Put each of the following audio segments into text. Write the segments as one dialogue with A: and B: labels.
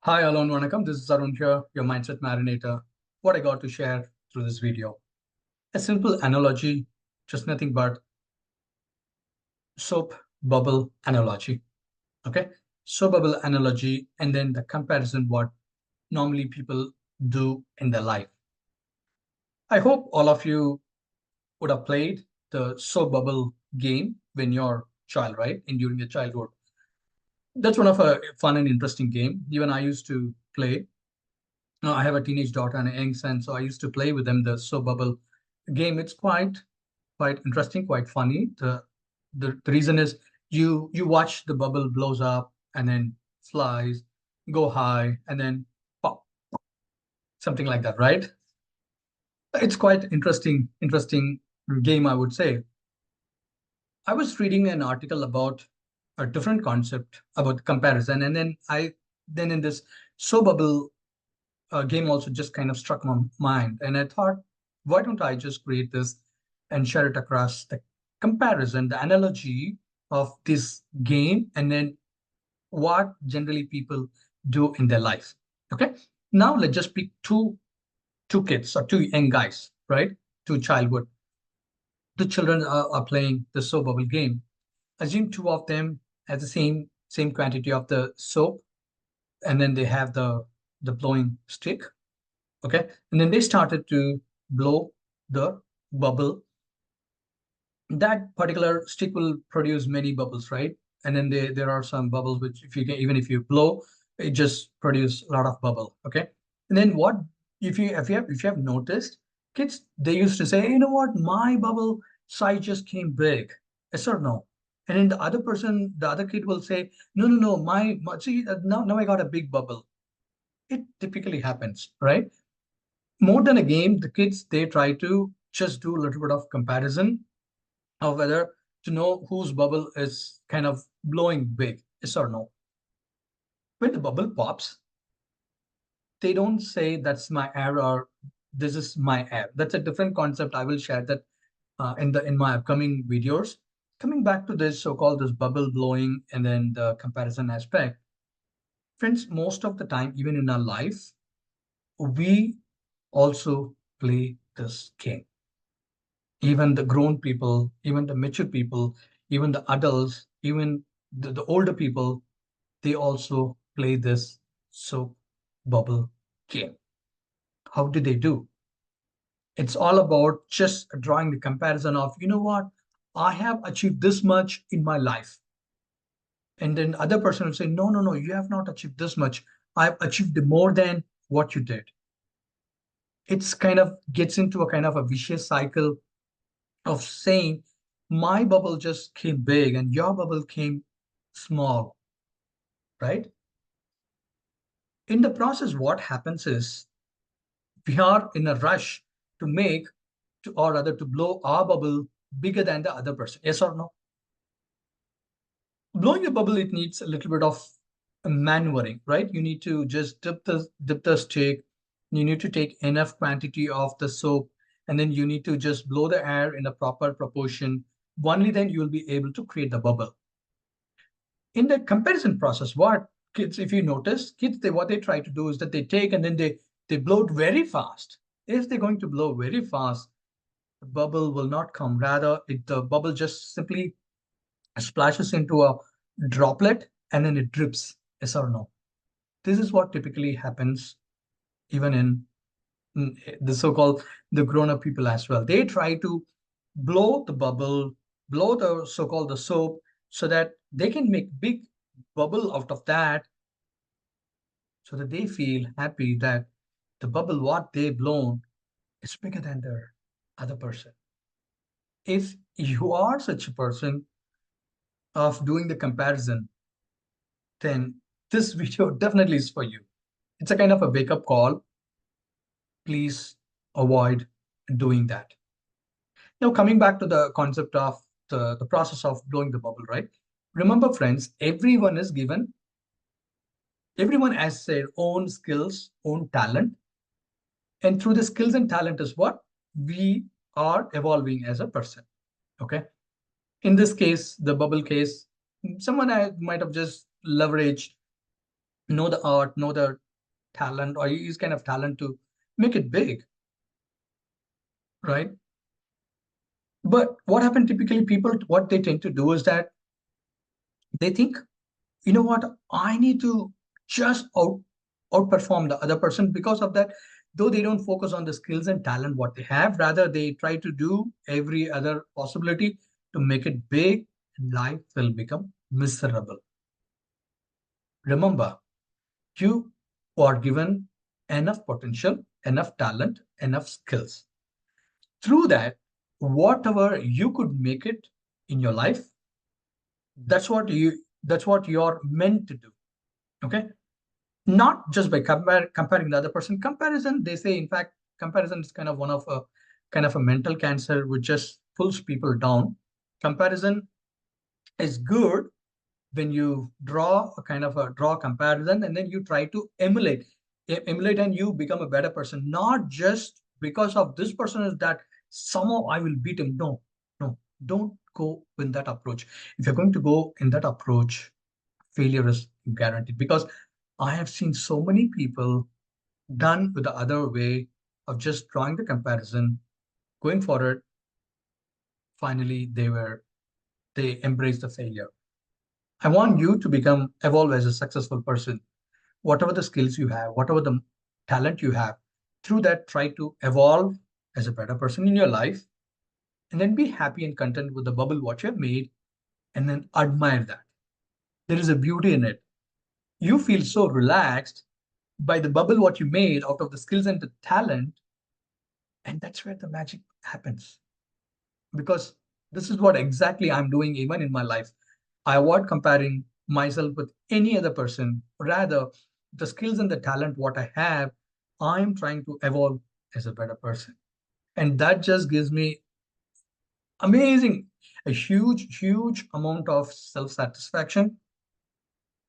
A: Hi, Alon Vanakkam. This is Arun here, your Mindset Marinator. What I got to share through this video. A simple analogy, just nothing but soap bubble analogy. Okay? Soap bubble analogy, and then the comparison what normally people do in their life. I hope all of you would have played the soap bubble game when you're child, right? And during your childhood. That's one of a fun and interesting game. Even I used to play. I have a teenage daughter and a young son, so I used to play with them the soap bubble game. It's quite interesting, quite funny. The reason is you watch the bubble blows up and then flies, go high, and then pop, something like that, right? It's quite interesting game, I would say. I was reading an article about a different concept about comparison, and then in this soap bubble game also just kind of struck my mind. And I thought, why don't I just create this and share it across the comparison, the analogy of this game, and then what generally people do in their life. Okay. Now let's just pick two kids or two young guys, right? Two childhood. The children are playing the soap bubble game. Assume two of them have the same quantity of the soap, and then they have the blowing stick. Okay, and then they started to blow the bubble. That particular stick will produce many bubbles, right? And then there are some bubbles which if you can, even if you blow, it just produce a lot of bubble. Okay, and then what if you have noticed, kids they used to say, you know what, my bubble size just came big. Yes or no? And then the other kid will say, no, my see now I got a big bubble. It typically happens, right? More than a game, the kids they try to just do a little bit of comparison of whether to know whose bubble is kind of blowing big, yes or no. When the bubble pops, they don't say that's my air or this is my air. That's a different concept. I will share that in my upcoming videos. Coming back to this so-called this bubble blowing and then the comparison aspect, friends, most of the time, even in our life, we also play this game. Even the grown people, even the mature people, even the adults, even the older people, they also play this soap bubble game. How do they do? It's all about just drawing the comparison of, you know what, I have achieved this much in my life. And then the other person will say, no, you have not achieved this much. I've achieved more than what you did. It's kind of gets into a kind of a vicious cycle of saying my bubble just came big and your bubble came small, right? In the process, what happens is we are in a rush to make to or rather to blow our bubble bigger than the other person. Yes or no? Blowing a bubble, it needs a little bit of maneuvering, right? You need to just dip the stick. You need to take enough quantity of the soap, and then you need to just blow the air in a proper proportion. Only then you will be able to create the bubble. In the comparison process, what kids, if you notice, kids, what they try to do is that they take and then they blow it very fast. If they're going to blow very fast, the bubble will not come. Rather, the bubble just simply splashes into a droplet and then it drips. Yes or no? This is what typically happens even in the so-called the grown-up people as well. They try to blow the bubble, blow the so-called the soap, so that they can make big bubble out of that, so that they feel happy that the bubble what they blown is bigger than the other person. If you are such a person of doing the comparison, then this video definitely is for you. It's a kind of a wake-up call. Please avoid doing that. Now, coming back to the concept of the process of blowing the bubble, right? Remember, friends, everyone has their own skills, own talent. And through the skills and talent is what we are evolving as a person. Okay. In this case, the bubble case, someone might have just leveraged know the art, know the talent, or use kind of talent to make it big, right? But what happened typically, people, what they tend to do is that they think, you know what, I need to just outperform the other person. Because of that, though they don't focus on the skills and talent what they have, rather they try to do every other possibility to make it big, and life will become miserable. Remember, you are given enough potential, enough talent, enough skills. Through that, whatever you could make it in your life, that's what you're meant to do. Okay. Not just by comparing the other person. Comparison, they say, in fact, comparison is kind of one of a kind of a mental cancer which just pulls people down. Comparison is good when you draw a kind of a draw comparison, and then you try to emulate, and you become a better person, not just because of this person is that somehow I will beat him. No, no, don't go with that approach. If you're going to go in that approach, failure is guaranteed. Because I have seen so many people done with the other way of just drawing the comparison, going forward. Finally, they embrace the failure. I want you to evolve as a successful person. Whatever the skills you have, whatever the talent you have, through that, try to evolve as a better person in your life, and then be happy and content with the bubble what you have made, and then admire that. There is a beauty in it. You feel so relaxed by the bubble what you made out of the skills and the talent, and that's where the magic happens. Because this is what exactly I'm doing even in my life. I avoid comparing myself with any other person. Rather, the skills and the talent what I have, I'm trying to evolve as a better person. And that just gives me amazing, a huge amount of self-satisfaction,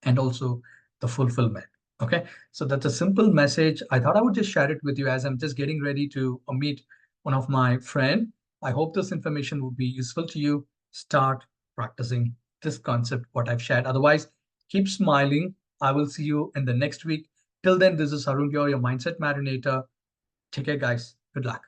A: and also the fulfillment. Okay, so that's a simple message. I thought I would just share it with you as I'm just getting ready to meet one of my friend. I hope this information would be useful to you. Start practicing this concept what I've shared. Otherwise, keep smiling. I will see you in the next week. Till then, this is Arun, your Mindset Marinator. Take care, guys. Good luck.